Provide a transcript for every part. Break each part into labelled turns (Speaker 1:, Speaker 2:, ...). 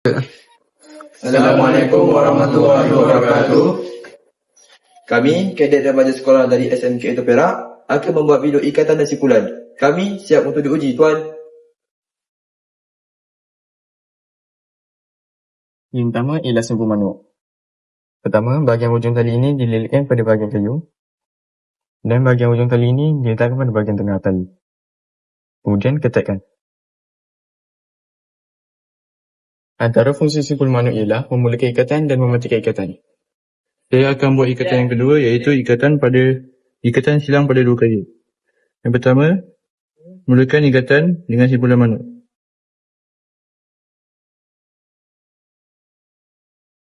Speaker 1: Assalamualaikum warahmatullahi wabarakatuh. Kami, kadet remaja sekolah dari SMK Itu Perak, akan membuat video ikatan dan simpulan. Kami siap untuk diuji, Tuan.
Speaker 2: Yang pertama ialah simpul manuk. Pertama, bahagian hujung tali ini dililitkan pada bahagian kayu dan bahagian hujung tali ini diletakkan pada bahagian tengah tali. Kemudian ketatkan. Antara fungsi simpul manuk ialah memulakan ikatan dan mematikan ikatan. Saya akan buat ikatan yang kedua, iaitu ikatan silang pada dua kayu. Yang pertama, mulakan ikatan dengan simpulan manuk.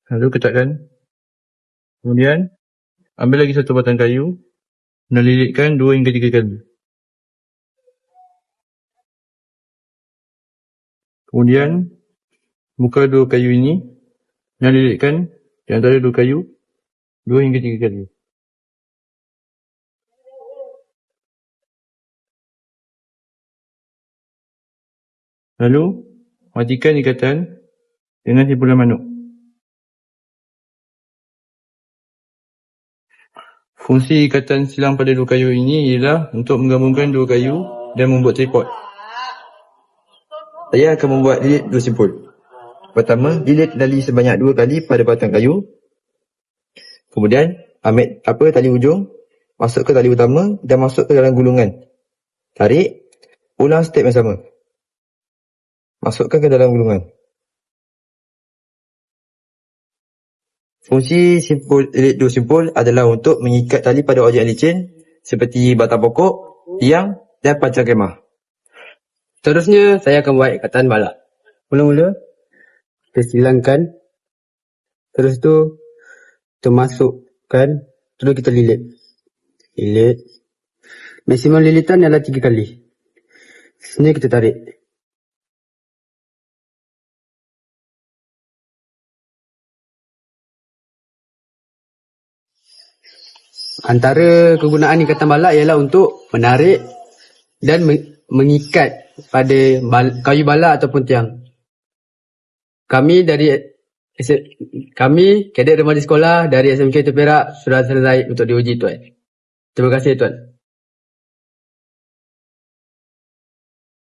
Speaker 2: Lalu ketatkan. Kemudian, ambil lagi satu batang kayu dan lilitkan 2 hingga 3 kali. Kemudian, buka dua kayu ini dan lilitkan di antara dua kayu 2 hingga 3 kali. Lalu, matikan ikatan dengan simpulan manuk. Fungsi ikatan silang pada dua kayu ini ialah untuk menggabungkan dua kayu dan membuat tripod.
Speaker 1: Saya akan membuat lilit dua simpul. Pertama, lilit tali sebanyak 2 kali pada batang kayu. Kemudian, ambil tali ujung, masuk ke tali utama dan masuk ke dalam gulungan. Tarik, ulang step yang sama. Masukkan ke dalam gulungan. Fungsi lilit dua simpul adalah untuk mengikat tali pada objek licin seperti batang pokok, tiang dan pancang kemah.
Speaker 3: Seterusnya, saya akan buat ikatan balak. Mula-mula, kita silangkan. Terus tu, kita masukkan. Terus kita lilit. Lilit. Maksimum lilitan adalah 3 kali. Sini kita tarik. Antara kegunaan ikatan balak ialah untuk menarik dan mengikat pada kayu balak ataupun tiang. Kami kadet remaja sekolah dari SMK Itu Perak sudah selesai untuk diuji, Tuan. Terima kasih, Tuan.